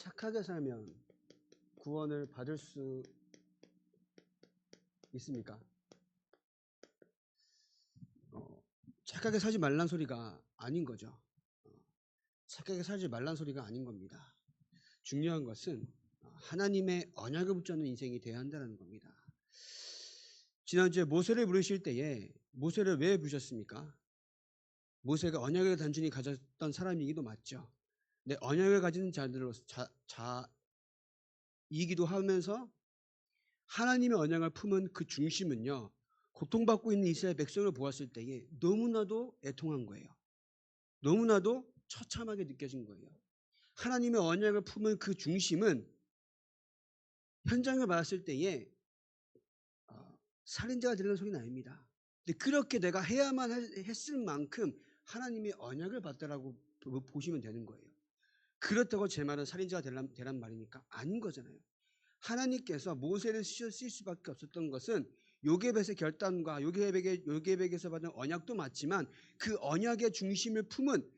착하게 살면 구원을 받을 수 있습니까? 착하게 살지 말란 소리가 아닌 거죠. 착하게 살지 말란 소리가 아닌 겁니다. 중요한 것은 하나님의 언약을 붙잡는 인생이 되어야 한다는 겁니다. 지난주에 모세를 부르실 때에 모세를 왜 부르셨습니까? 모세가 언약을 단순히 가졌던 사람이기도 맞죠. 근데 언약을 가진 자들로서 이기도 하면서 하나님의 언약을 품은 그 중심은요, 고통받고 있는 이스라엘 백성을 보았을 때에 너무나도 애통한 거예요. 너무나도 처참하게 느껴진 거예요. 하나님의 언약을 품은 그 중심은 현장을 봤을 때에 살인자가 되는 소리는 아닙니다. 근데 그렇게 내가 해야만 했을 만큼 하나님의 언약을 받더라고 보시면 되는 거예요. 그렇다고 제 말은 살인자가 되란 말이니까 아닌 거잖아요. 하나님께서 모세를 쓰실 수밖에 없었던 것은 요게벳의 결단과 요게벳에서 받은 언약도 맞지만 그 언약의 중심을 품은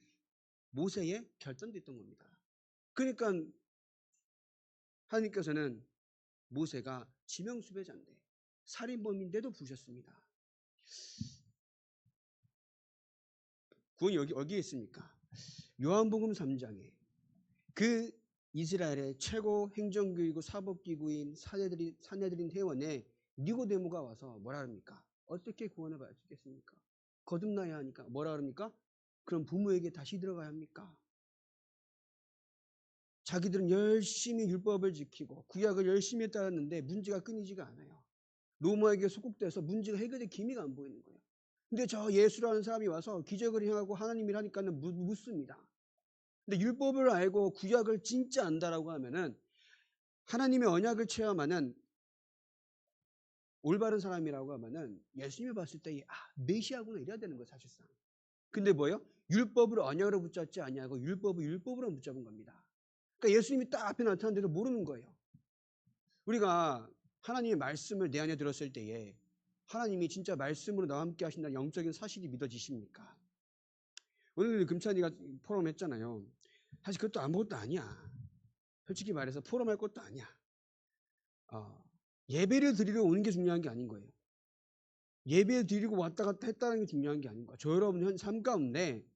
모세의 결단도 있던 겁니다. 그러니까 하나님께서는 모세가 지명수배자인데 살인범인데도 부르셨습니다. 구원이 여기에 있습니까? 요한복음 3장에 그 이스라엘의 최고 행정교이고 사법기구인 산헤드린 회원의 니고데모가 와서 뭐라 합니까? 어떻게 구원을 받을 수 있겠습니까? 거듭나야 하니까 뭐라 합니까? 그럼 부모에게 다시 들어가야 합니까? 자기들은 열심히 율법을 지키고 구약을 열심히 따랐는데 문제가 끊이지가 않아요. 로마에게 속국돼서 문제가 해결될 기미가 안 보이는 거예요. 근데 저 예수라는 사람이 와서 기적을 행하고 하나님을 하니까는 묻습니다. 근데 율법을 알고 구약을 진짜 안다라고 하면은 하나님의 언약을 체험하는 올바른 사람이라고 하면은 예수님을 봤을 때 메시아구나 이래야 되는 거예요, 사실상. 근데 뭐예요? 율법으로 언약으로 붙잡지 아니하고 율법으로 붙잡은 겁니다. 그러니까 예수님이 딱 앞에 나타났는데도 모르는 거예요. 우리가 하나님의 말씀을 내 안에 들었을 때에 하나님이 진짜 말씀으로 나와 함께 하신다는 영적인 사실이 믿어지십니까? 오늘 금찬이가 포럼 했잖아요. 사실 그것도 아무것도 아니야. 솔직히 말해서 포럼할 것도 아니야. 예배를 드리러 오는 게 중요한 게 아닌 거예요. 예배를 드리고 왔다 갔다 했다는 게 중요한 게 아닌 거예요. 저 여러분 현 삶 가운데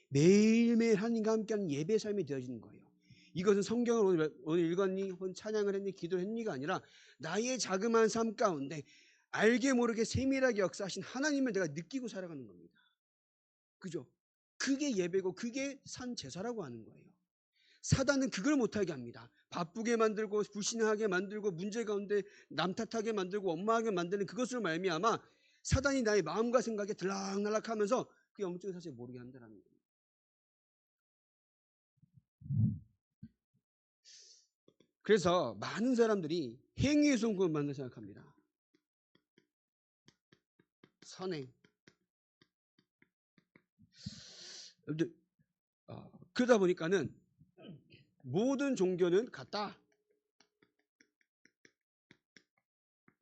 매일매일 하나님과 함께하는 예배 삶이 되어지는 거예요. 이것은 성경을 오늘 읽었니, 혹은 찬양을 했니, 기도를 했니가 아니라 나의 자그마한 삶 가운데 알게 모르게 세밀하게 역사하신 하나님을 내가 느끼고 살아가는 겁니다. 그죠? 그게 예배고 그게 산 제사라고 하는 거예요. 사단은 그걸 못하게 합니다. 바쁘게 만들고 불신하게 만들고 문제 가운데 남 탓하게 만들고 원망하게 만드는 그것으로 말미암아 사단이 나의 마음과 생각에 들락날락하면서 그 영적인 사실을 모르게 한다는 거예요. 그래서 많은 사람들이 행위의 성공만 생각합니다. 선행. 그러다 보니까는 모든 종교는 같다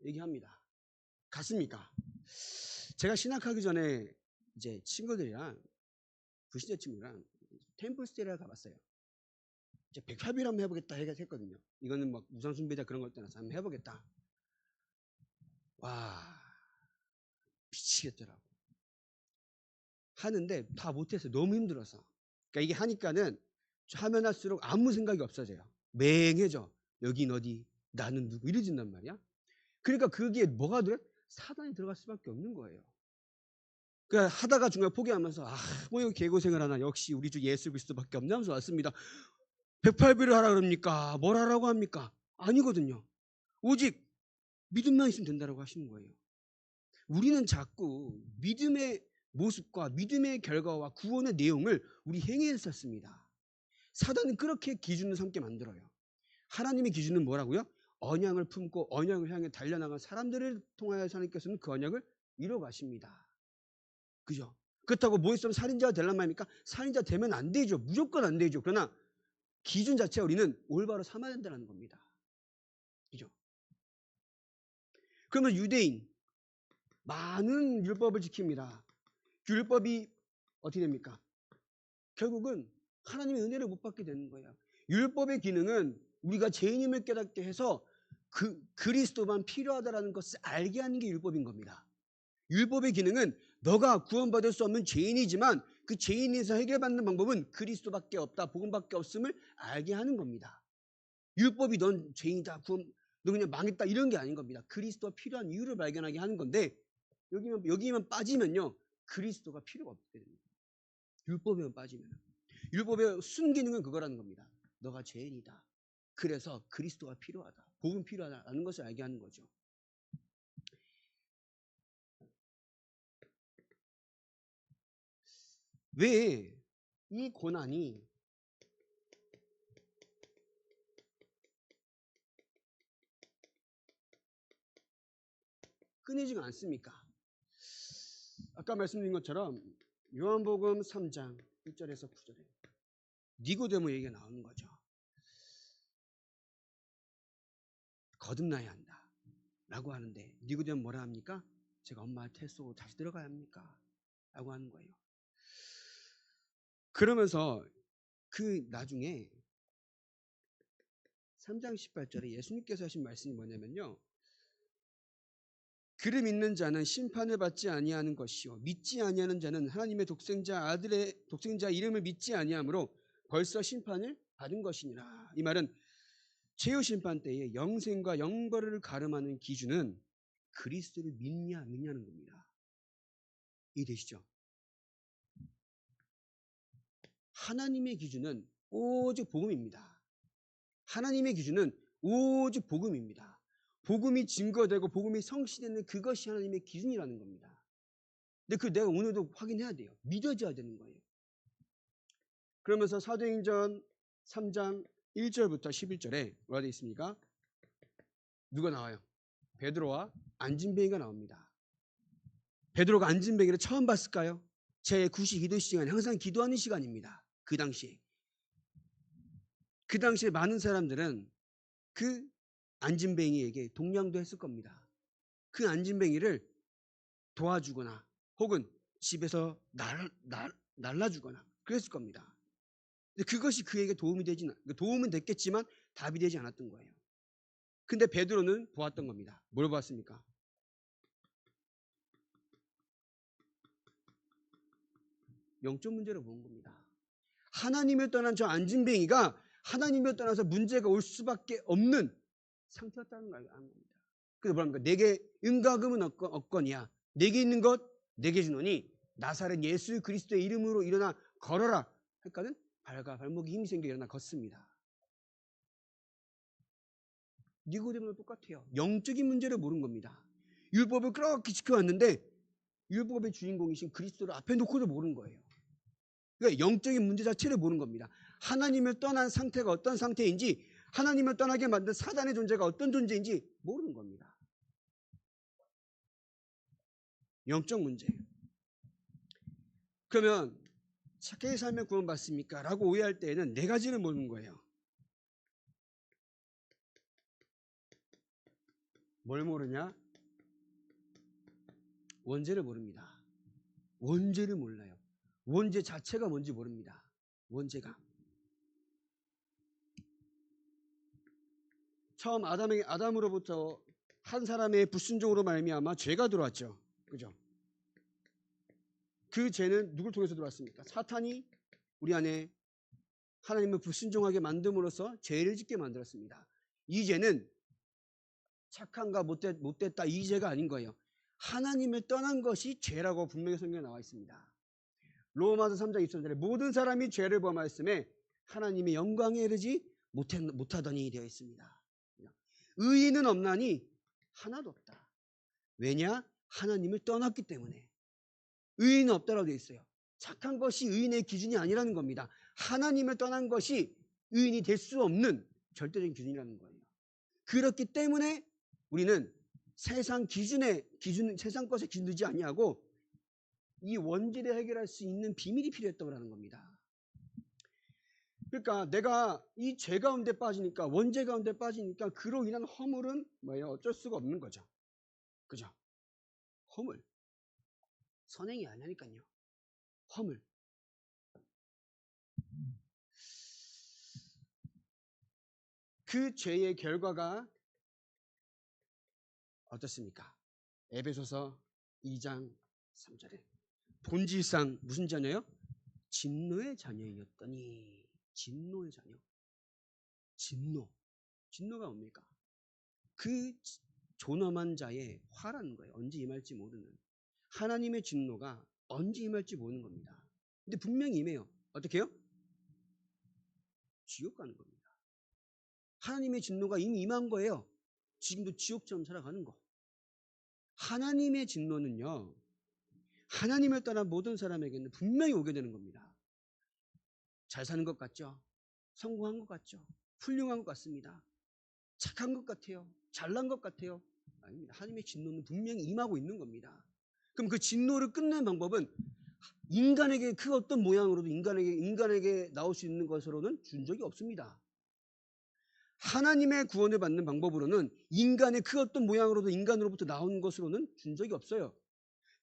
얘기합니다. 같습니까? 제가 신학하기 전에 이제 친구들이랑 불신자 친구랑 템플스테이를 가봤어요. 이제 백합이를 한번 해보겠다 했거든요. 이거는 막 우상숭배자 그런 걸 떠나서 한번 해보겠다. 와, 미치겠더라고. 하는데 다 못했어요. 너무 힘들어서. 그러니까 이게 하니까는 하면 할수록 아무 생각이 없어져요. 맹해져. 여긴 어디, 나는 누구 이러진단 말이야. 그러니까 그게 뭐가 돼? 사단이 들어갈 수밖에 없는 거예요. 그러니까 하다가 중간에 포기하면서 뭐 이거 개고생을 하나, 역시 우리 주 예수 그리스도밖에 없나 하면서 왔습니다. 108배를 하라 그럽니까? 뭘 하라고 합니까? 아니거든요. 오직 믿음만 있으면 된다고 하시는 거예요. 우리는 자꾸 믿음의 모습과 믿음의 결과와 구원의 내용을 우리 행위에 썼습니다. 사단은 그렇게 기준을 삼게 만들어요. 하나님의 기준은 뭐라고요? 언약을 품고 언약을 향해 달려나간 사람들을 통하여 하나님께서는 그 언약을 이뤄 가십니다. 그죠? 그렇다고 뭐 있으면 살인자가 되란 말입니까? 살인자 되면 안 되죠. 무조건 안 되죠. 그러나 기준 자체가 우리는 올바로 삼아야 된다는 겁니다. 그죠? 그러면 유대인 많은 율법을 지킵니다. 율법이 어떻게 됩니까? 결국은 하나님의 은혜를 못 받게 되는 거예요. 율법의 기능은 우리가 죄인임을 깨닫게 해서 그리스도만 필요하다라는 것을 알게 하는 게 율법인 겁니다. 율법의 기능은 너가 구원받을 수 없는 죄인이지만 그 죄인에서 해결받는 방법은 그리스도밖에 없다, 복음밖에 없음을 알게 하는 겁니다. 율법이 넌 죄인이다, 너 그냥 망했다 이런 게 아닌 겁니다. 그리스도가 필요한 이유를 발견하게 하는 건데 여기만 빠지면요 그리스도가 필요가 없게 됩니다. 율법에만 빠지면. 율법의 순기능은 그거라는 겁니다. 너가 죄인이다. 그래서 그리스도가 필요하다. 복음 필요하다라는 것을 알게 하는 거죠. 왜 이 고난이 끊이지가 않습니까? 아까 말씀드린 것처럼 요한복음 3장 1절에서 9절에 니고데모 얘기가 나오는 거죠. 거듭나야 한다 라고 하는데 니고데모 뭐라 합니까? 제가 엄마 태소 다시 들어가야 합니까? 라고 하는 거예요. 그러면서 그 나중에 3장 18절에 예수님께서 하신 말씀이 뭐냐면요. 그를 믿는 자는 심판을 받지 아니하는 것이요 믿지 아니하는 자는 하나님의 독생자 이름을 믿지 아니하므로 벌써 심판을 받은 것이니라. 이 말은 최후 심판 때에 영생과 영벌을 가름하는 기준은 그리스도를 믿냐 안 믿냐는 겁니다. 이해되시죠? 하나님의 기준은 오직 복음입니다. 하나님의 기준은 오직 복음입니다. 복음이 증거되고 복음이 성취되는 그것이 하나님의 기준이라는 겁니다. 근데 그 내가 오늘도 확인해야 돼요. 믿어져야 되는 거예요. 그러면서 사도행전 3장 1절부터 11절에 뭐가 되어 있습니까? 누가 나와요? 베드로와 안진뱅이가 나옵니다. 베드로가 안진뱅이를 처음 봤을까요? 제 9시 기도 시간, 항상 기도하는 시간입니다. 그 당시에 많은 사람들은 그 안진뱅이에게 동냥도 했을 겁니다. 그 안진뱅이를 도와주거나 혹은 집에서 날라주거나 그랬을 겁니다. 그것이 그에게 도움은 됐겠지만 답이 되지 않았던 거예요. 근데 베드로는 보았던 겁니다. 뭘 보았습니까? 영적 문제를 본 겁니다. 하나님을 떠난 저 안진뱅이가 하나님을 떠나서 문제가 올 수밖에 없는 상태였다는 걸 아는 겁니다. 그래서 뭐랍니까? 내게 은과금은 없거니와 내게 있는 것 내게 주노니 나사렛 예수 그리스도의 이름으로 일어나 걸어라. 그러니까는 발과 발목에 힘이 생겨 일어나 걷습니다. 니고데모도 똑같아요. 영적인 문제를 모르는 겁니다. 율법을 그렇게 지켜왔는데 율법의 주인공이신 그리스도를 앞에 놓고도 모르는 거예요. 그러니까 영적인 문제 자체를 모르는 겁니다. 하나님을 떠난 상태가 어떤 상태인지 하나님을 떠나게 만든 사단의 존재가 어떤 존재인지 모르는 겁니다. 영적 문제. 그러면 착하게 살면 구원받습니까? 라고 오해할 때에는 네 가지를 모르는 거예요. 뭘 모르냐? 원죄를 모릅니다. 원죄를 몰라요. 원죄 자체가 뭔지 모릅니다. 원죄가. 처음 아담으로부터 한 사람의 불순종으로 말미암아 죄가 들어왔죠. 그죠? 그 죄는 누굴 통해서 들어왔습니까? 사탄이 우리 안에 하나님을 불순종하게 만듦으로써 죄를 짓게 만들었습니다. 이 죄는 착한가 못됐다 이 죄가 아닌 거예요. 하나님을 떠난 것이 죄라고 분명히 성경에 나와 있습니다. 로마서 3장 23절에 모든 사람이 죄를 범하였음에 하나님의 영광에 이르지 못하더니 되어 있습니다. 의인은 없나니 하나도 없다. 왜냐? 하나님을 떠났기 때문에. 의인은 없다라고 되어 있어요. 착한 것이 의인의 기준이 아니라는 겁니다. 하나님을 떠난 것이 의인이 될 수 없는 절대적인 기준이라는 거예요. 그렇기 때문에 우리는 세상 세상 것에 기준 두지 아니하고 이 원죄를 해결할 수 있는 비밀이 필요했다고 겁니다. 그러니까 내가 이 죄 가운데 빠지니까 원죄 가운데 빠지니까 그로 인한 허물은 뭐예요? 어쩔 수가 없는 거죠. 그죠? 허물. 선행이 아니니까요. 허물. 그 죄의 결과가 어떻습니까? 에베소서 2장 3절에 본질상 무슨 자녀요? 진노의 자녀이었더니. 진노의 자녀. 진노가 뭡니까? 그 존엄한 자의 화라는 거예요. 언제 임할지 모르는. 하나님의 진노가 언제 임할지 모르는 겁니다. 근데 분명히 임해요. 어떻게 해요? 지옥 가는 겁니다. 하나님의 진노가 이미 임한 거예요. 지금도 지옥처럼 살아가는 거. 하나님의 진노는요, 하나님을 떠난 모든 사람에게는 분명히 오게 되는 겁니다. 잘 사는 것 같죠? 성공한 것 같죠? 훌륭한 것 같습니다. 착한 것 같아요. 잘난 것 같아요. 아닙니다. 하나님의 진노는 분명히 임하고 있는 겁니다. 그럼 그 진노를 끝내는 방법은 인간에게 그 어떤 모양으로도 인간에게 나올 수 있는 것으로는 준 적이 없습니다. 하나님의 구원을 받는 방법으로는 인간의 그 어떤 모양으로도 인간으로부터 나온 것으로는 준 적이 없어요.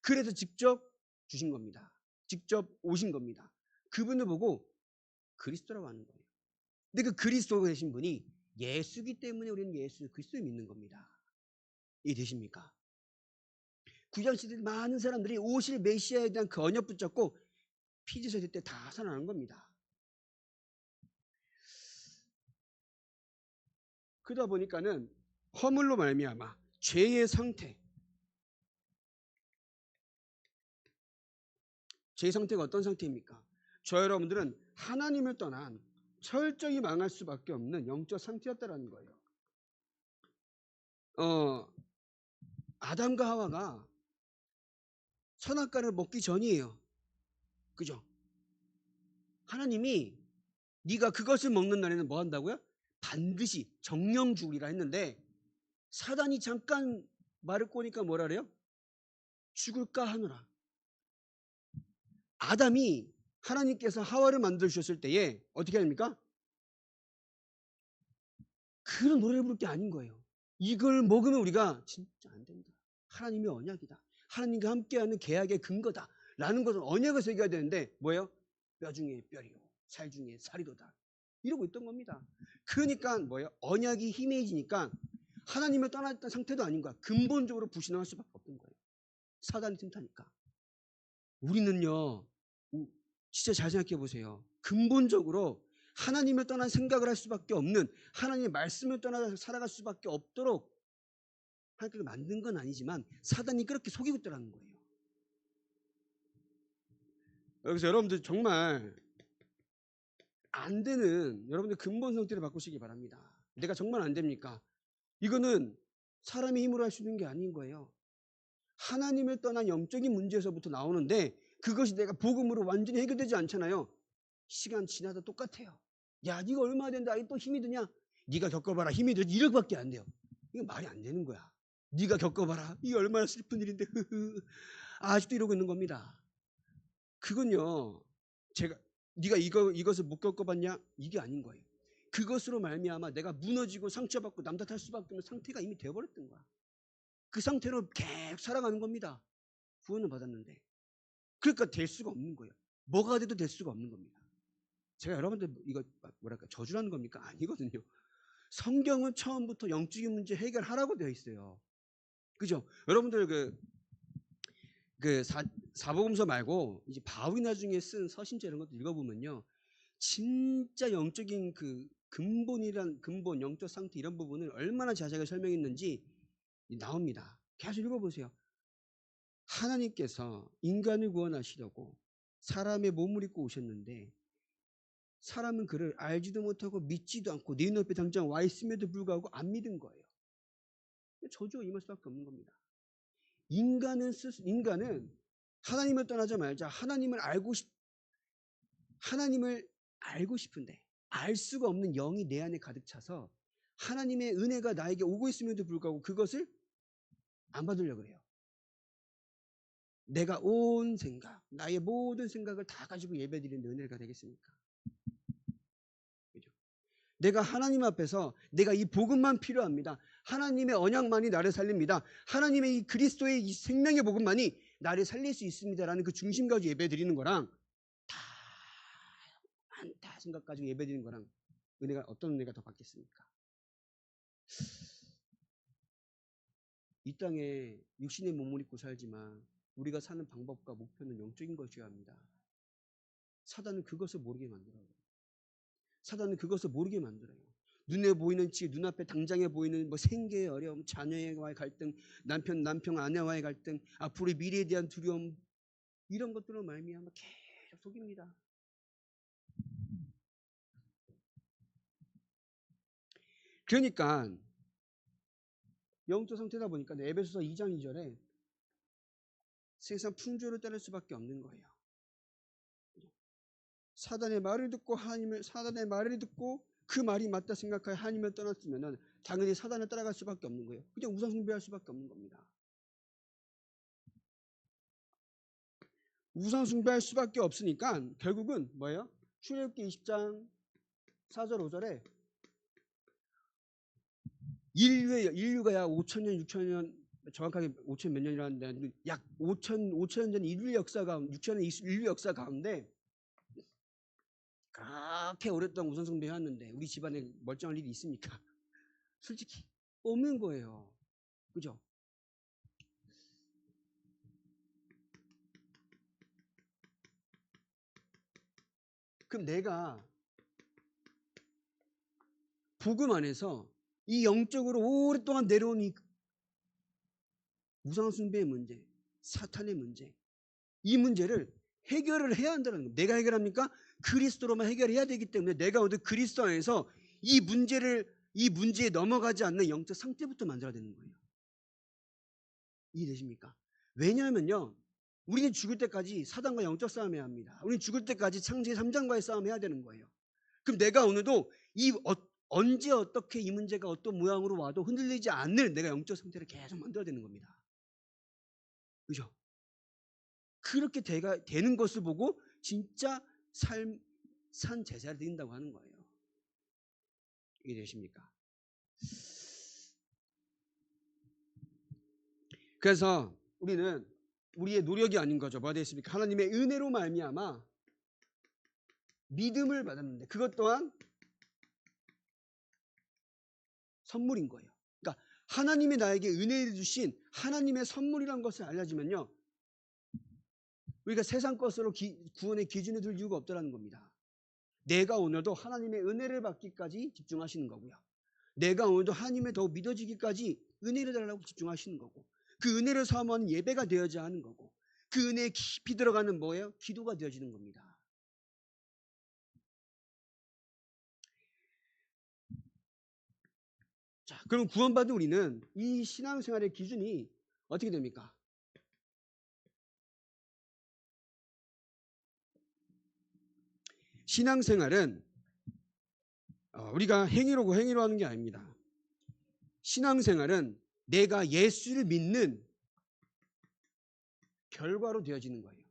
그래서 직접 주신 겁니다. 직접 오신 겁니다. 그분을 보고 그리스도라고 하는 거예요. 근데 그 그리스도가 되신 분이 예수기 때문에 우리는 예수 그리스도를 믿는 겁니다. 이해되십니까? 구약시대 많은 사람들이 오실 메시아에 대한 그 언약 붙잡고 피지세대 때 다 살아난 겁니다. 그러다 보니까는 허물로 말미암아 죄의 상태가 어떤 상태입니까? 저 여러분들은 하나님을 떠난 철저히 망할 수밖에 없는 영적 상태였다라는 거예요. 아담과 하와가 선악과를 먹기 전이에요. 그죠? 하나님이 네가 그것을 먹는 날에는 뭐 한다고요? 반드시 정령 죽으리라 했는데 사단이 잠깐 말을 꼬니까 뭐라 그래요? 죽을까 하노라. 아담이 하나님께서 하와를 만들어주셨을 때에 어떻게 합니까? 그런 노래를 부를 게 아닌 거예요. 이걸 먹으면 우리가 진짜 안 된다. 하나님의 언약이다. 하나님과 함께하는 계약의 근거다. 라는 것을 언약을 새겨야 되는데 뭐예요? 뼈 중에 뼈리요. 살 중에 살이로다. 이러고 있던 겁니다. 그러니까 뭐예요? 언약이 희미해지니까 하나님을 떠났던 상태도 아닌 거야. 근본적으로 불신할 수밖에 없는 거예요. 사단이 틈타니까. 우리는요, 진짜 잘 생각해 보세요. 근본적으로 하나님을 떠난 생각을 할 수밖에 없는, 하나님의 말씀을 떠나서 살아갈 수밖에 없도록 하나님께서 만든 건 아니지만 사단이 그렇게 속이고 있더라는 거예요. 여기서 여러분들 정말 안 되는 여러분들 근본 상태를 바꾸시기 바랍니다. 내가 정말 안 됩니까? 이거는 사람의 힘으로 할 수 있는 게 아닌 거예요. 하나님을 떠난 영적인 문제에서부터 나오는데 그것이 내가 복음으로 완전히 해결되지 않잖아요. 시간 지나도 똑같아요. 야, 네가 얼마나 된다. 또 힘이 드냐? 네가 겪어봐라. 힘이 들지. 이렇게밖에 안 돼요. 이거 말이 안 되는 거야. 네가 겪어봐라. 이게 얼마나 슬픈 일인데. 아직도 이러고 있는 겁니다. 그건요. 제가 네가 이것을 못 겪어봤냐? 이게 아닌 거예요. 그것으로 말미암아 내가 무너지고 상처받고 남탓할 수밖에 없는 상태가 이미 되어버렸던 거야. 그 상태로 계속 살아가는 겁니다. 구원을 받았는데. 그러니까 될 수가 없는 거예요. 뭐가 돼도 될 수가 없는 겁니다. 제가 여러분들 이거 뭐랄까 저주라는 겁니까? 아니거든요. 성경은 처음부터 영적인 문제 해결하라고 되어 있어요. 그죠? 여러분들 사복음서 말고 이제 바울이 나중에 쓴 서신자 이런 것도 읽어보면요. 진짜 영적인 그 근본 영적 상태 이런 부분을 얼마나 자세하게 설명했는지 나옵니다. 계속 읽어보세요. 하나님께서 인간을 구원하시려고 사람의 몸을 입고 오셨는데 사람은 그를 알지도 못하고 믿지도 않고 네 눈앞에 당장 와 있음에도 불구하고 안 믿은 거예요. 저주가 임할 수밖에 없는 겁니다. 인간은 하나님을 떠나자 말자 하나님을 알고 싶은데 알 수가 없는 영이 내 안에 가득 차서 하나님의 은혜가 나에게 오고 있음에도 불구하고 그것을 안 받으려고 그래요. 내가 온 생각, 나의 모든 생각을 다 가지고 예배드리는 은혜가 되겠습니까? 그죠? 내가 하나님 앞에서 내가 이 복음만 필요합니다. 하나님의 언약만이 나를 살립니다. 하나님의 이 그리스도의 이 생명의 복음만이 나를 살릴 수 있습니다라는 그 중심 가지고 예배드리는 거랑 다 많다 생각 가지고 예배드리는 거랑 어떤 은혜가 더 받겠습니까? 이 땅에 육신의 몸을 입고 살지만 우리가 사는 방법과 목표는 영적인 것이어야 합니다. 사단은 그것을 모르게 만들어요. 사단은 그것을 모르게 만들어요. 눈에 보이는 눈앞에 당장에 보이는 뭐 생계의 어려움, 자녀와의 갈등, 남편 아내와의 갈등, 앞으로의 미래에 대한 두려움, 이런 것들로 말미암아 계속 속입니다. 그러니까 영적 상태다 보니까 에베소서 2장 2절에 세상 풍조를 따를 수밖에 없는 거예요. 사단의 말을 듣고 그 말이 맞다 생각하여 하나님을 떠났으면 당연히 사단을 따라갈 수밖에 없는 거예요. 그냥 우상숭배할 수밖에 없는 겁니다. 우상숭배할 수밖에 없으니까 결국은 뭐예요? 출애굽기 20장 4절 5절에 인류가 약 5천년 6천년, 정확하게 5천 몇 년이라는데 약 5천 전 인류 역사 가운데, 6천년 인류 역사 가운데 그렇게 오랫동안 우상숭배 해왔는데 우리 집안에 멀쩡할 일이 있습니까? 솔직히 없는 거예요. 그죠? 그럼 내가 복음 안에서 이 영적으로 오랫동안 내려온 이 우상숭배의 문제, 사탄의 문제, 이 문제를 해결을 해야 한다는 겁니다. 내가 해결합니까? 그리스도로만 해결해야 되기 때문에 내가 오늘 그리스도 안에서 이 문제에 넘어가지 않는 영적 상태부터 만들어야 되는 거예요. 이해되십니까? 왜냐하면요, 우리는 죽을 때까지 사단과 영적 싸움해야 합니다. 우리는 죽을 때까지 창세기 3장과의 싸움해야 되는 거예요. 그럼 내가 오늘도 언제 어떻게 이 문제가 어떤 모양으로 와도 흔들리지 않을 내가 영적 상태를 계속 만들어야 되는 겁니다. 그죠? 그렇게 되는 것을 보고 진짜 산 제사를 드린다고 하는 거예요. 이해되십니까? 그래서 우리는 우리의 노력이 아닌 거죠. 뭐가 되겠습니까? 하나님의 은혜로 말미암아 믿음을 받았는데 그것 또한 선물인 거예요. 그러니까 하나님이 나에게 은혜를 주신 하나님의 선물이라는 것을 알려주면요, 우리가 세상 것으로 구원의 기준을 둘 이유가 없다는 겁니다. 내가 오늘도 하나님의 은혜를 받기까지 집중하시는 거고요. 내가 오늘도 하나님의 더 믿어지기까지 은혜를 달라고 집중하시는 거고, 그 은혜를 사모하는 예배가 되어져야 하는 거고, 그 은혜에 깊이 들어가는 뭐예요? 기도가 되어지는 겁니다. 자, 그럼 구원받은 우리는 이 신앙생활의 기준이 어떻게 됩니까? 신앙생활은 우리가 행위로 하는 게 아닙니다. 신앙생활은 내가 예수를 믿는 결과로 되어지는 거예요.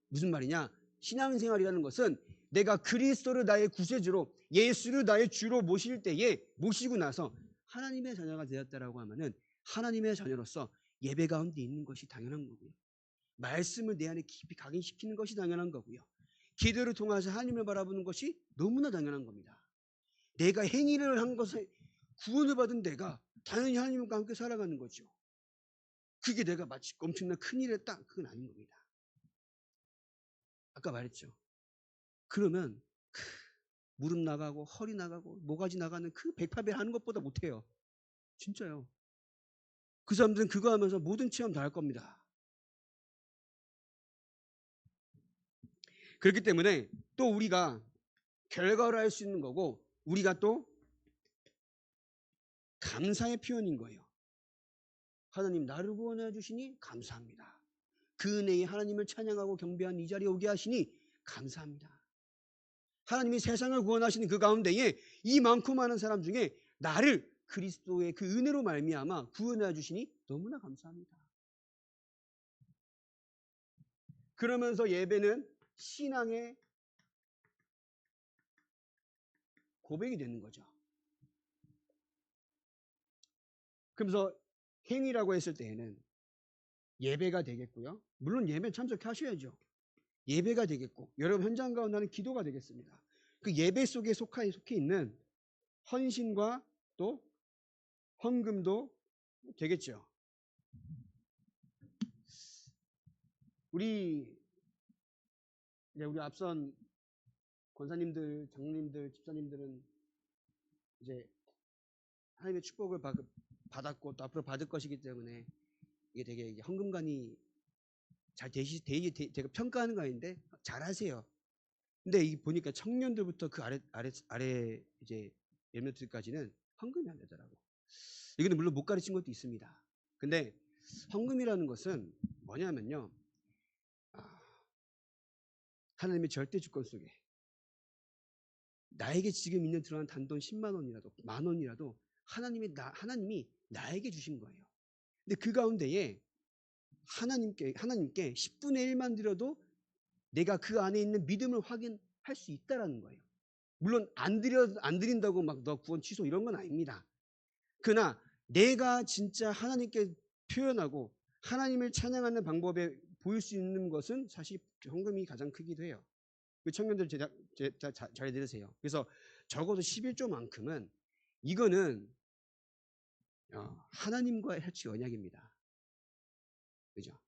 무슨 말이냐? 신앙생활이라는 것은 내가 그리스도를 나의 구세주로, 예수를 나의 주로 모시고 나서 하나님의 자녀가 되었다라고 하면은 하나님의 자녀로서 예배 가운데 있는 것이 당연한 거고요. 말씀을 내 안에 깊이 각인시키는 것이 당연한 거고요. 기도를 통해서 하나님을 바라보는 것이 너무나 당연한 겁니다. 내가 행위를 한 것에 구원을 받은 내가 당연히 하나님과 함께 살아가는 거죠. 그게 내가 마치 엄청난 큰일을 했다, 그건 아닌 겁니다. 아까 말했죠. 그러면 무릎 나가고 허리 나가고 모가지 나가는 그 108배 하는 것보다 못해요. 진짜요. 그 사람들은 그거 하면서 모든 체험 다 할 겁니다. 그렇기 때문에 또 우리가 결과를 할 수 있는 거고, 우리가 또 감사의 표현인 거예요. 하나님 나를 구원해 주시니 감사합니다. 그 은혜에 하나님을 찬양하고 경배한 이 자리에 오게 하시니 감사합니다. 하나님이 세상을 구원하시는 그 가운데에 이 많고 많은 사람 중에 나를 그리스도의 그 은혜로 말미암아 구원해 주시니 너무나 감사합니다. 그러면서 예배는 신앙의 고백이 되는 거죠. 그러면서 행위라고 했을 때에는 예배가 되겠고요. 물론 예배 참석하셔야죠. 예배가 되겠고, 여러분 현장 가운데 하는 기도가 되겠습니다. 그 예배 속에 속해 있는 헌신과 또 헌금도 되겠죠. 우리 앞선 권사님들, 장로님들, 집사님들은 이제 하나님의 축복을 받았고 또 앞으로 받을 것이기 때문에 이게 되게 헌금관이 잘 되게 평가하는 거 아닌데 잘하세요. 근데 이 보니까 청년들부터 그 아래 이제 렘넌트까지는 헌금이 안 되더라고. 이거는 물론 못 가르친 것도 있습니다. 근데 헌금이라는 것은 뭐냐면요, 하나님의 절대 주권 속에 나에게 지금 있는 들어간 단돈 10만 원이라도 만 원이라도 하나님이 나에게 주신 거예요. 근데 그 가운데에 하나님께 10분의 1만 드려도 내가 그 안에 있는 믿음을 확인할 수 있다라는 거예요. 물론 안 드린다고 막 너 구원 취소 이런 건 아닙니다. 그러나 내가 진짜 하나님께 표현하고 하나님을 찬양하는 방법에 보일 수 있는 것은 사실 헌금이 가장 크기도 해요. 그 청년들 잘 들으세요. 그래서 적어도 11조만큼은 이거는 하나님과의 혈치 언약입니다. 그죠?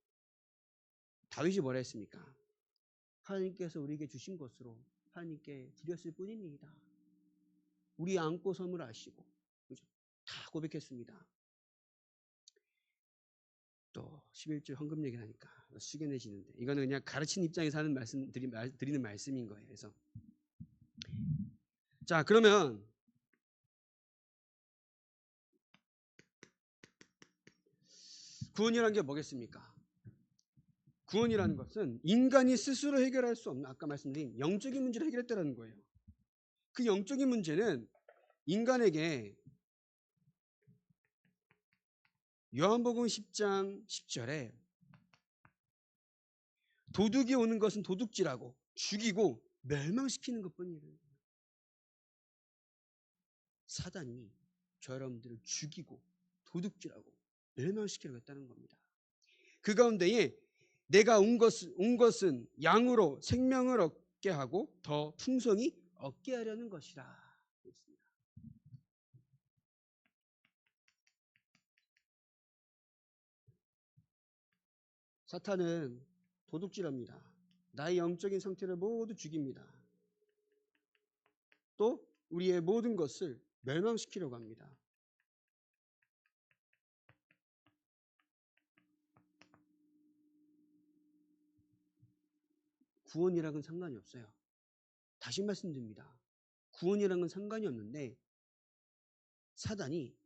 다윗이 뭐라 했습니까? 하나님께서 우리에게 주신 것으로 하나님께 드렸을 뿐입니다. 우리 안고 섬을 아시고, 그죠? 다 고백했습니다. 또 11조 헌금 얘기하니까 숙연해지는데 이거는 그냥 가르치는 입장에서 하는 드리는 말씀인 거예요. 그래서 자, 그러면 구원이라는 게 뭐겠습니까? 구원이라는 것은 인간이 스스로 해결할 수 없는 아까 말씀드린 영적인 문제를 해결했다는 거예요. 그 영적인 문제는 인간에게 요한복음 10장 10절에 도둑이 오는 것은 도둑질하고 죽이고 멸망시키는 것뿐이에요. 사단이 저 여러분들을 죽이고 도둑질하고 멸망시키려고 했다는 겁니다. 그 가운데에 내가 온 것은 양으로 생명을 얻게 하고 더 풍성히 얻게 하려는 것이라. 사탄은 도둑질합니다. 나의 영적인 상태를 모두 죽입니다. 또 우리의 모든 것을 멸망시키려고 합니다. 구원이랑은 상관이 없어요. 다시 말씀드립니다. 구원이랑은 상관이 없는데 사단이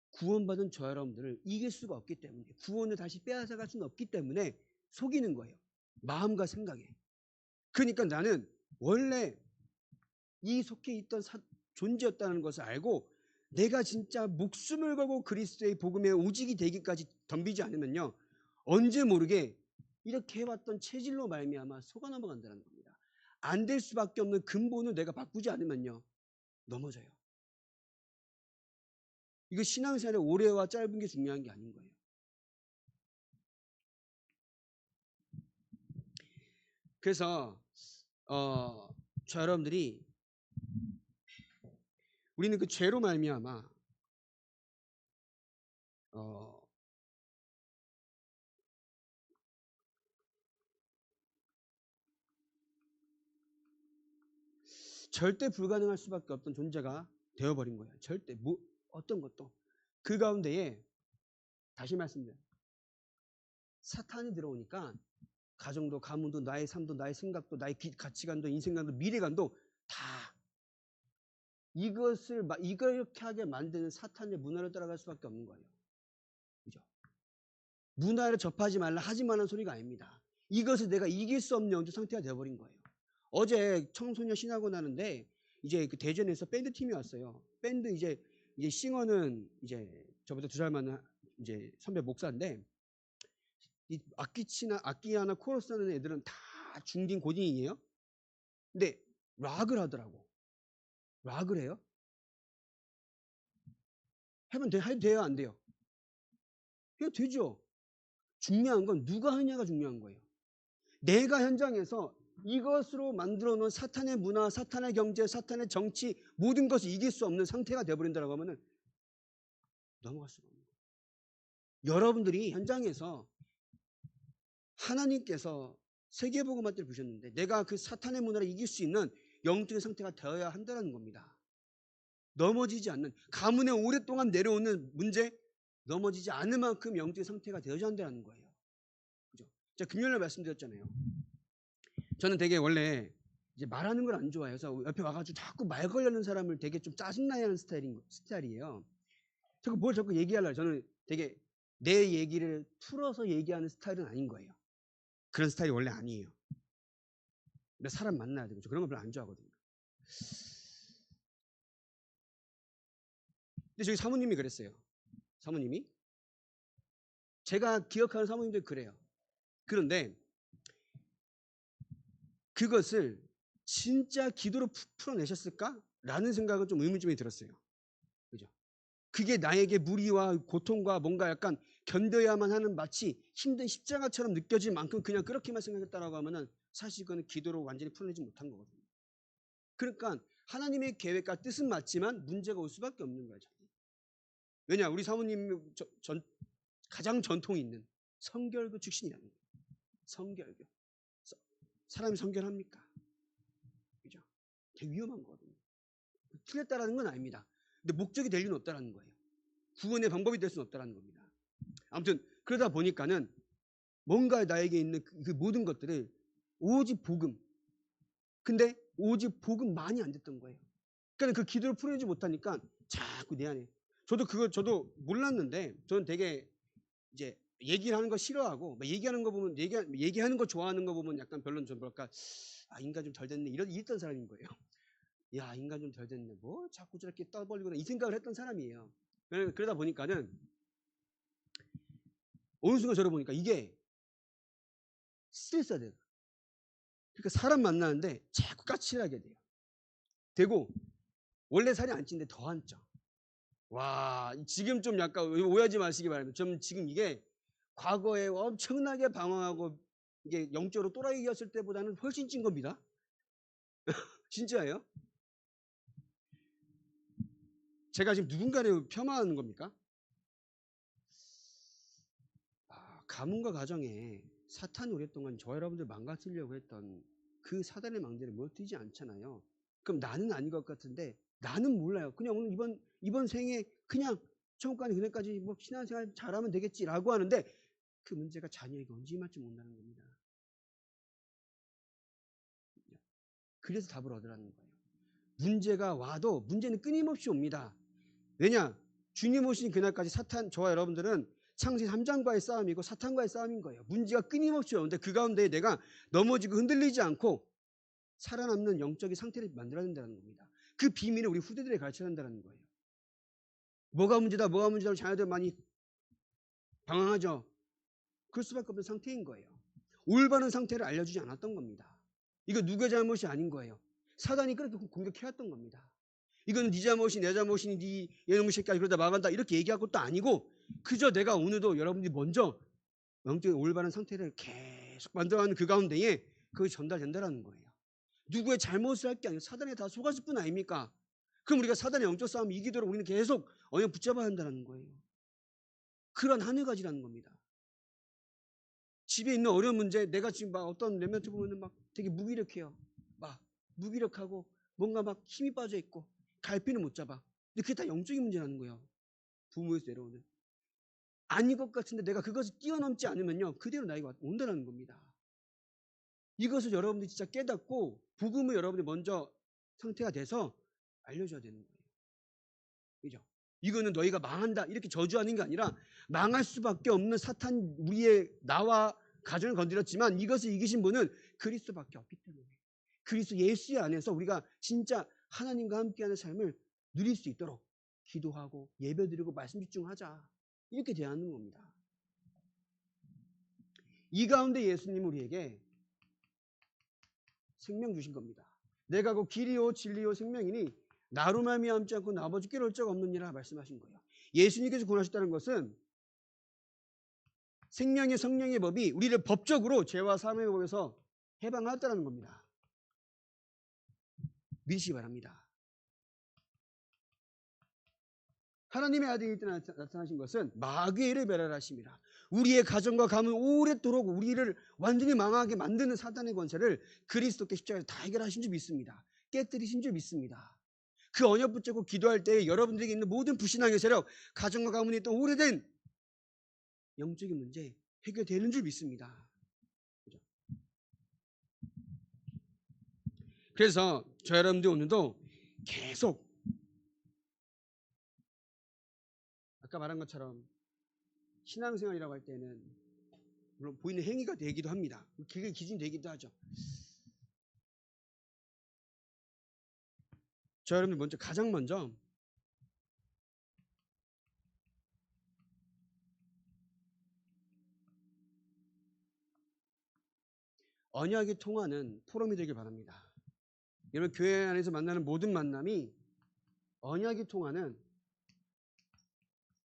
구원받은 저 여러분들을 이길 수가 없기 때문에 구원을 다시 빼앗아갈 수는 없기 때문에 속이는 거예요. 마음과 생각에. 그러니까 나는 원래 이 속해 있던 존재였다는 것을 알고 내가 진짜 목숨을 걸고 그리스도의 복음의 오직이 되기까지 덤비지 않으면요. 언제 모르게 이렇게 해왔던 체질로 말미암아 속아 넘어간다는 겁니다. 안 될 수밖에 없는 근본을 내가 바꾸지 않으면요. 넘어져요. 이거 신앙생활의 오래와 짧은 게 중요한 게 아닌 거예요. 그래서 저 여러분들이 우리는 그 죄로 말미암아 절대 불가능할 수밖에 없던 존재가 되어버린 거예요. 절대 어떤 것도 그 가운데에 다시 말씀드려요. 사탄이 들어오니까 가정도 가문도 나의 삶도 나의 생각도 나의 가치관도 인생관도 미래관도 다 이것을 이렇게 하게 만드는 사탄의 문화를 따라갈 수밖에 없는 거예요. 그죠? 문화를 접하지 말라 하지 말라는 소리가 아닙니다. 이것을 내가 이길 수 없는 영적 상태가 되어버린 거예요. 어제 청소년 신학원 하는데 이제 그 대전에서 밴드 팀이 왔어요. 밴드 이제 싱어는 이제 저보다 2살 많은 이제 선배 목사인데 이 악기 하나 코러스 하는 애들은 다 중딩 고딩이에요. 근데 락을 하더라고. 락을 해요? 해도 돼요, 안 돼요? 해도 되죠. 중요한 건 누가 하느냐가 중요한 거예요. 내가 현장에서 이것으로 만들어 놓은 사탄의 문화, 사탄의 경제, 사탄의 정치 모든 것을 이길 수 없는 상태가 되어버린다고 하면은 넘어갈 수가 없는 거예요. 여러분들이 현장에서 하나님께서 세계복음화를 부셨는데 내가 그 사탄의 문화를 이길 수 있는 영적인 상태가 되어야 한다는 겁니다. 넘어지지 않는, 가문에 오랫동안 내려오는 문제, 넘어지지 않을 만큼 영적인 상태가 되어야 한다는 거예요. 그죠? 제가 금요일에 말씀드렸잖아요. 저는 되게 원래 이제 말하는 걸 안 좋아해요. 그래서 옆에 와가지고 자꾸 말 걸려는 사람을 되게 좀 짜증나게 하는 스타일이에요. 자꾸 뭘 자꾸 얘기하려고. 저는 되게 내 얘기를 풀어서 얘기하는 스타일은 아닌 거예요. 그런 스타일이 원래 아니에요. 근데 사람 만나야 되고, 저 그런 거 별로 안 좋아하거든요. 근데 저희 사모님이 그랬어요. 사모님이. 제가 기억하는 사모님들 그래요. 그런데 그것을 진짜 기도로 풀어내셨을까? 라는 생각은 좀 의문점이 들었어요. 그죠? 그게 나에게 무리와 고통과 뭔가 약간 견뎌야만 하는 마치 힘든 십자가처럼 느껴질 만큼 그냥 그렇게만 생각했다라고 하면은 사실 그거는 기도로 완전히 풀어내지 못한 거거든요. 그러니까 하나님의 계획과 뜻은 맞지만 문제가 올 수밖에 없는 거예요. 왜냐? 우리 사모님 가장 전통이 있는 성결교 출신이라는 거예요. 성결교. 사람이 성결합니까? 그죠? 되게 위험한 거거든요. 틀렸다라는 건 아닙니다. 근데 목적이 될 리는 없다라는 거예요. 구원의 방법이 될 수는 없다라는 겁니다. 아무튼 그러다 보니까는 뭔가 나에게 있는 그 모든 것들을 오직 복음. 근데 오직 복음 많이 안 됐던 거예요. 그러니까 그 기도를 풀어내지 못하니까 자꾸 내 안에. 저도 몰랐는데 저는 되게 이제 얘기를 하는 거 싫어하고 얘기하는 거 보면 얘기하는 거 좋아하는 거 보면 약간 별로 좀 뭐랄까 인간 좀 덜 됐네 이랬던 사람인 거예요. 야 인간 좀 덜 됐네 뭐 자꾸 저렇게 떠벌리고 이 생각을 했던 사람이에요. 그러다 보니까는 어느 순간 저를 보니까 이게 스트레스가 돼요. 그러니까 사람 만나는데 자꾸 까칠하게 돼요. 되고 원래 살이 안 찌는데 더 안 쪄. 와 지금 좀 약간 오해하지 마시기 바랍니다. 좀 지금 이게 과거에 엄청나게 방황하고 이게 영적으로 또라이였을 때보다는 훨씬 찐 겁니다. 진짜예요? 제가 지금 누군가를 폄하하는 겁니까? 가문과 가정에 사탄이 오랫동안 저 여러분들 망가뜨리려고 했던 그 사단의 망대를 무너뜨리지 않잖아요. 그럼 나는 아닌 것 같은데 나는 몰라요. 그냥 오늘 이번 생에 그냥 천국까지 그날까지 뭐 신앙생활 잘하면 되겠지라고 하는데 그 문제가 자녀에게 언제 임할지 모른다는 겁니다. 그래서 답을 얻으라는 거예요. 문제가 와도 문제는 끊임없이 옵니다. 왜냐? 주님 오신 그날까지 저와 여러분들은 창세기 3장과의 싸움이고 사탄과의 싸움인 거예요. 문제가 끊임없이 오는데 그 가운데 내가 넘어지고 흔들리지 않고 살아남는 영적인 상태를 만들어야 된다는 겁니다. 그 비밀을 우리 후대들에 가르쳐야 한다는 거예요. 뭐가 문제다 자녀들 많이 방황하죠. 그럴 수밖에 없는 상태인 거예요. 올바른 상태를 알려주지 않았던 겁니다. 이거 누구의 잘못이 아닌 거예요. 사단이 그렇게 공격해왔던 겁니다. 이건 네 잘못이 내 잘못이니 네 얘놈의 새끼야 그러다 망한다 이렇게 얘기할 것도 아니고 그저 내가 오늘도 여러분들이 먼저 영적인 올바른 상태를 계속 만들어가는 그 가운데에 그게 전달된다는 거예요. 누구의 잘못을 할 게 아니라 사단에 다 속았을 뿐 아닙니까? 그럼 우리가 사단의 영적 싸움 이기도록 우리는 계속 언약 붙잡아야 한다는 거예요. 그런 한 해가지라는 겁니다. 집에 있는 어려운 문제 내가 지금 막 어떤 랩런트 보면은 막 되게 무기력해요. 막 무기력하고 뭔가 막 힘이 빠져 있고 갈피는 못 잡아. 근데 그게 다 영적인 문제라는 거예요. 부모에서 내려오는. 아닌 것 같은데 내가 그것을 뛰어넘지 않으면요. 그대로 나이가 온다는 겁니다. 이것을 여러분들이 진짜 깨닫고 복음을 여러분들이 먼저 상태가 돼서 알려줘야 되는 거예요. 그죠? 이거는 너희가 망한다 이렇게 저주하는 게 아니라 망할 수밖에 없는 사탄 우리의 나와 가정을 건드렸지만 이것을 이기신 분은 그리스도밖에 없기 때문에 그리스도 예수 안에서 우리가 진짜 하나님과 함께하는 삶을 누릴 수 있도록 기도하고 예배드리고 말씀 집중하자 이렇게 대하는 겁니다. 이 가운데 예수님은 우리에게 생명 주신 겁니다. 내가 그 길이요 진리요 생명이니 나로 말미암지 않고 아버지께로 올 자가 없느니라 말씀하신 거예요. 예수님께서 구원하셨다는 것은 생명의 성령의 법이 우리를 법적으로 죄와 사망의 법에서 해방하였다는 겁니다. 믿으시기 바랍니다. 하나님의 아들이 나타나신 것은 마귀를 멸하심이라. 우리의 가정과 가문 오랫도록 우리를 완전히 망하게 만드는 사단의 권세를 그리스도께 십자가에서 다 해결하신 줄 믿습니다. 깨뜨리신 줄 믿습니다. 그 언약 붙잡고 기도할 때 여러분들에게 있는 모든 불신앙의 세력, 가정과 가문에 있던 오래된 영적인 문제 해결되는 줄 믿습니다. 그래서 저 여러분들 오늘도 계속 아까 말한 것처럼 신앙생활이라고 할 때는 물론 보이는 행위가 되기도 합니다. 그게 기준이 되기도 하죠. 저 여러분들 가장 먼저 언약이 통하는 포럼이 되길 바랍니다. 여러분 교회 안에서 만나는 모든 만남이 언약이 통하는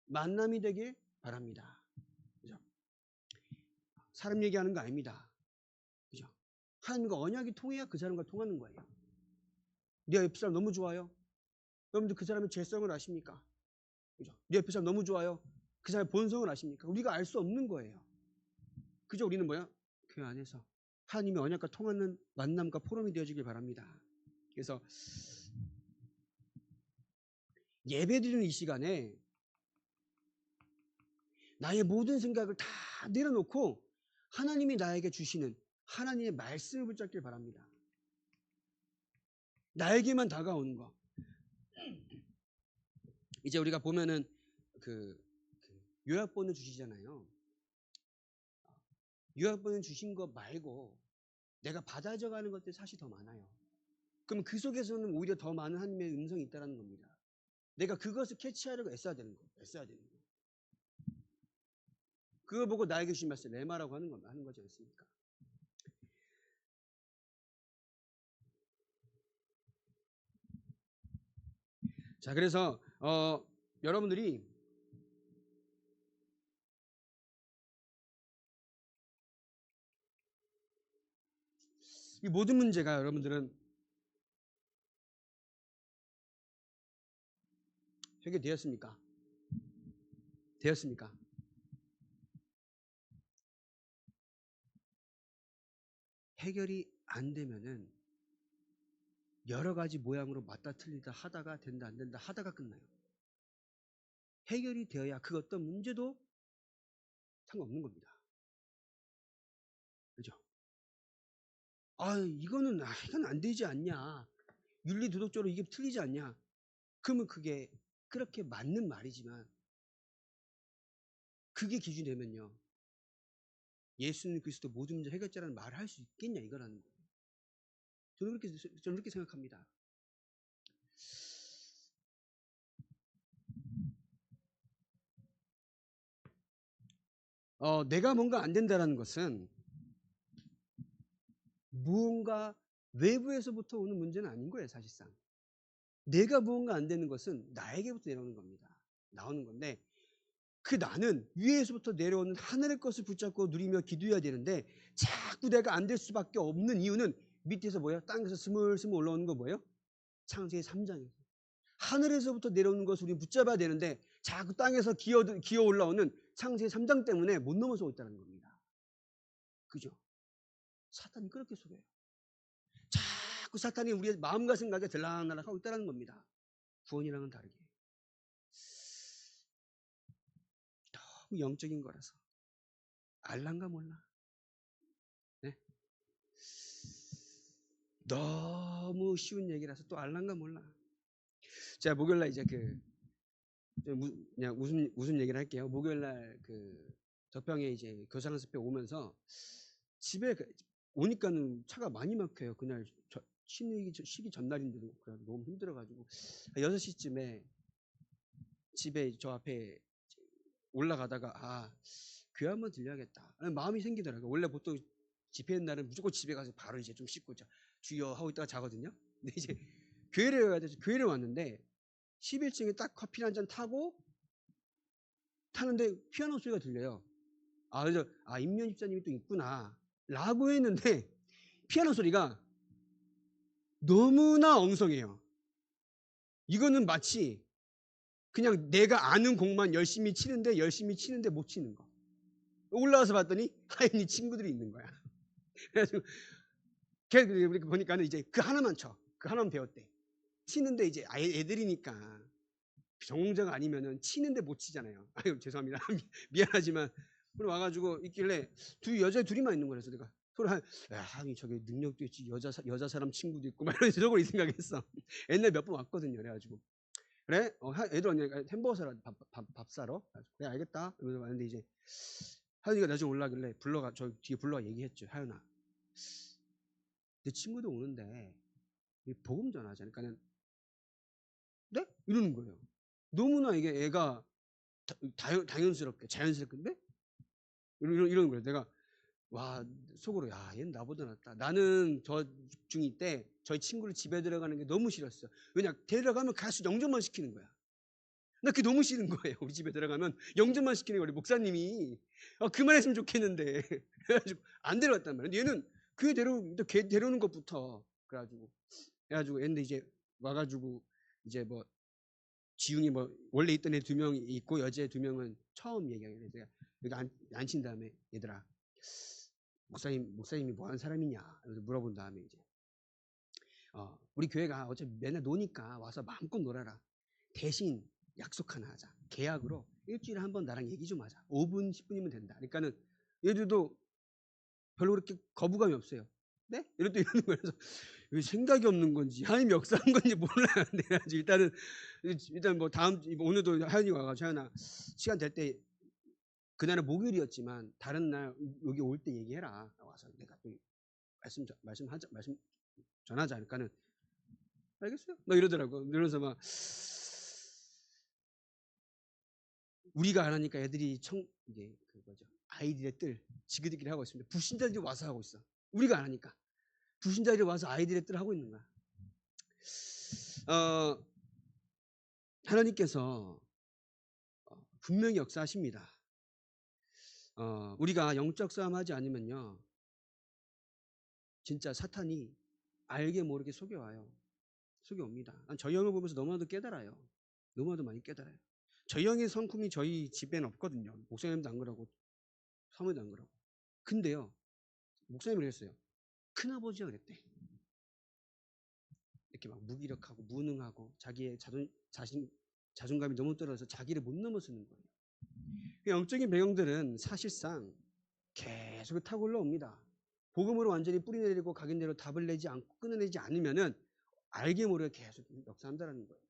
만남이 되길 바랍니다. 그죠? 사람 얘기하는 거 아닙니다. 그죠? 하나님과 언약이 통해야 그 사람과 통하는 거예요. 네 옆 사람 너무 좋아요. 여러분들 그 사람의 죄성을 아십니까? 그죠? 네 옆 사람 너무 좋아요. 그 사람의 본성을 아십니까? 우리가 알 수 없는 거예요. 그죠? 우리는 뭐야? 교회 안에서 하나님의 언약과 통하는 만남과 포럼이 되어주길 바랍니다. 그래서 예배드리는 이 시간에 나의 모든 생각을 다 내려놓고 하나님이 나에게 주시는 하나님의 말씀을 붙잡길 바랍니다. 나에게만 다가오는 거. 이제 우리가 보면은 그 요약본을 주시잖아요. 요약본을 주신 거 말고 내가 받아 적어가는 것들이 사실 더 많아요. 그럼 그 속에서는 오히려 더 많은 하나님의 음성이 있다는 겁니다. 내가 그것을 캐치하려고 애써야 되는 거. 그거 보고 나에게 주신 말씀 레마라고 하는 거지 않습니까? 자, 그래서 여러분들이 이 모든 문제가 여러분들은 해결되었습니까? 되었습니까? 해결이 안 되면은 여러 가지 모양으로 맞다 틀리다 하다가 된다 안 된다 하다가 끝나요. 해결이 되어야 그 어떤 문제도 상관없는 겁니다. 그죠? 이건 안 되지 않냐. 윤리 도덕적으로 이게 틀리지 않냐. 그러면 그게 그렇게 맞는 말이지만 그게 기준이 되면요. 예수는 그리스도 모든 문제 해결자라는 말을 할 수 있겠냐 이거라는 거예요. 저는 그렇게 생각합니다. 내가 뭔가 안 된다는 것은 무언가 외부에서부터 오는 문제는 아닌 거예요, 사실상. 내가 무언가 안 되는 것은 나에게부터 내려오는 겁니다. 나오는 건데 그 나는 위에서부터 내려오는 하늘의 것을 붙잡고 누리며 기도해야 되는데 자꾸 내가 안 될 수밖에 없는 이유는 밑에서 뭐예요? 땅에서 스물스물 올라오는 거 뭐예요? 창세기 3장에서 하늘에서부터 내려오는 것을 우리는 붙잡아야 되는데 자꾸 땅에서 기어 올라오는 창세기 3장 때문에 못 넘어서고 있다는 겁니다. 그죠? 사탄이 그렇게 속여요. 자꾸 사탄이 우리의 마음과 생각에 들락날락하고 있다는 겁니다. 구원이랑은 다르게. 너무 영적인 거라서. 알란가 몰라. 네? 너무 쉬운 얘기라서 또 알란가 몰라. 제가 목요일날 이제 그냥 웃음 얘기를 할게요. 목요일날 덕평에 이제 교사랑 습회 오면서 집에 오니까는 차가 많이 막혀요. 그날 쉬기 전날인데도 너무 힘들어가지고 6시쯤에 집에 저 앞에 올라가다가 교회 한번 들려야겠다 마음이 생기더라고요. 원래 보통 집회하는 날은 무조건 집에 가서 바로 이제 좀 씻고 주여 하고 있다가 자거든요. 근데 이제 교회를 가야 돼서 교회를 왔는데 11층에 딱 커피 한 잔 타는데 피아노 소리가 들려요. 그래서 임면 집사님이 또 있구나 라고 했는데 피아노 소리가 너무나 엉성해요. 이거는 마치 그냥 내가 아는 곡만 열심히 치는데 못 치는 거. 올라와서 봤더니 하인이 친구들이 있는 거야. 그래가지고 이렇게 보니까는 이제 그 하나만 쳐. 그 하나만 배웠대. 치는데 이제 애들이니까 전공자가 아니면은 치는데 못 치잖아요. 아유 죄송합니다. 미안하지만 그래 와가지고 있길래 여자 둘이만 있는 거라서 내가 서로 하긴 저게 능력도 있지 여자 사람 친구도 있고 막 이런 식으로 이 생각했어. 옛날 몇 번 왔거든요. 그래가지고 그래 애들 언니 햄버거 사러 밥 사러 그래 알겠다. 이러면서 왔는데 이제 하윤이가 나중에 올라길래 저 뒤에 불러가 얘기했죠. 하윤아 내 친구도 오는데 복음 전하자. 그러니까는 네? 이러는 거예요. 너무나 이게 애가 당연스럽게 자연스럽게 네? 이러는 거예요. 내가 와 속으로 야 얘는 나보다 낫다. 나는 저 중2 때 저희 친구를 집에 데려가는 게 너무 싫었어. 왜냐 데려가면 갈수록 영접만 시키는 거야. 나 그게 너무 싫은 거예요. 우리 집에 들어가면 영접만 시키는 거예요. 우리 목사님이 그만했으면 좋겠는데 그래가지고 안 데려갔단 말이에요. 얘는 걔 데려오는 것부터 그래가지고 근데 이제 와가지고 이제 뭐 지웅이 뭐 원래 있던 애 2명이 있고 여자 2명은 처음 얘기하게 돼서 여기 앉힌 다음에 얘들아 목사님이 뭐 하는 사람이냐 그래서 물어본 다음에 이제 우리 교회가 어차피 맨날 노니까 와서 마음껏 놀아라. 대신 약속 하나 하자. 계약으로 일주일에 한 번 나랑 얘기 좀 하자. 5분 10분이면 된다. 그러니까는 얘들도 별로 그렇게 거부감이 없어요. 네? 이러는 거예요. 그래서 왜 생각이 없는 건지 하나님 역사한 건지 몰라요. 그래가지고 일단 뭐 오늘도 하연이 와가지고 하연아 시간 될 때 그날은 목요일이었지만 다른 날 여기 올 때 얘기해라. 와서 내가 또 말씀 전하자. 그러니까는 알겠어요? 막 이러더라고. 이러면서 막 우리가 안 하니까 애들이 이게 그거죠. 아이들의 뜰 지그들끼리 하고 있습니다. 불신자들이 와서 하고 있어. 우리가 안 하니까 불신자들이 와서 아이들의 뜰 하고 있는 거야. 하나님께서 분명히 역사하십니다. 우리가 영적 싸움하지 않으면요, 진짜 사탄이 알게 모르게 속여와요. 속여옵니다. 저희 형을 보면서 너무나도 깨달아요. 너무나도 많이 깨달아요. 저희 형의 성품이 저희 집에는 없거든요. 목사님도 안 그러고 사모님도 안 그러고. 근데요, 목사님이 그랬어요. 큰아버지가 그랬대. 이렇게 막 무기력하고 무능하고 자기의 자존감이 너무 떨어져서 자기를 못 넘어서는 거예요. 영적인 배경들은 사실상 계속 타고 올라옵니다. 복음으로 완전히 뿌리내리고 각인대로 답을 내지 않고 끊어내지 않으면은 알게 모르게 계속 역사한다는 거예요.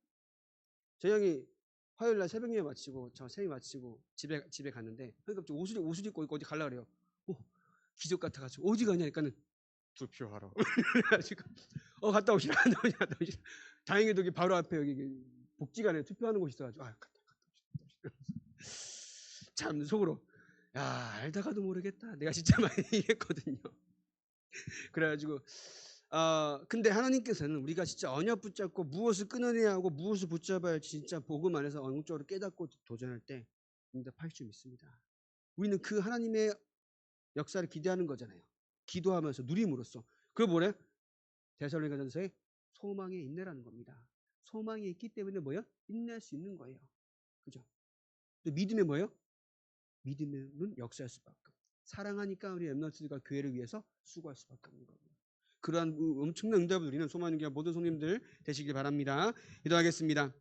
저희 형이 화요일날 새벽 예배 마치고 저 새벽 마치고 집에 갔는데 갑자기 옷을 입고 어디 가려고 그래요. 기적 같아가지고 어디 가냐 하니까는 투표하러 그래가지고 갔다 오시라. 다행히도 여기 바로 앞에 여기 복지관에 투표하는 곳이 있어가지고 갔다 오시라. 참 속으로 알다가도 모르겠다. 내가 진짜 많이 얘기했거든요. 그래가지고 근데 하나님께서는 우리가 진짜 언약 붙잡고 무엇을 끊어내야 하고 무엇을 붙잡아야 할지 진짜 복음 안에서 영적으로 깨닫고 도전할 때 응답할 줄 믿습니다. 우리는 그 하나님의 역사를 기대하는 거잖아요. 기도하면서 누림으로써 그걸 뭐래? 데살로니가전서에 소망에 인내라는 겁니다. 소망이 있기 때문에 뭐예요? 인내할 수 있는 거예요. 그죠? 또 믿음에 뭐예요? 믿음은 역사할 수밖에 없고 사랑하니까 우리 엠넌트들과 교회를 위해서 수고할 수밖에 없는 겁니다. 그러한 엄청난 응답을 누리는 소망의 교회 모든 성님들 되시길 바랍니다. 기도하겠습니다.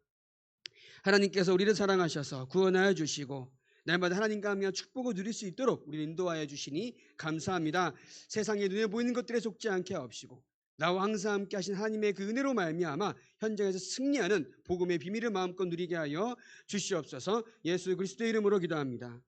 하나님께서 우리를 사랑하셔서 구원하여 주시고 날마다 하나님과 함께 축복을 누릴 수 있도록 우리를 인도하여 주시니 감사합니다. 세상에 눈에 보이는 것들에 속지 않게 하옵시고 나와 항상 함께 하신 하나님의 그 은혜로 말미암아 현장에서 승리하는 복음의 비밀을 마음껏 누리게 하여 주시옵소서. 예수 그리스도의 이름으로 기도합니다.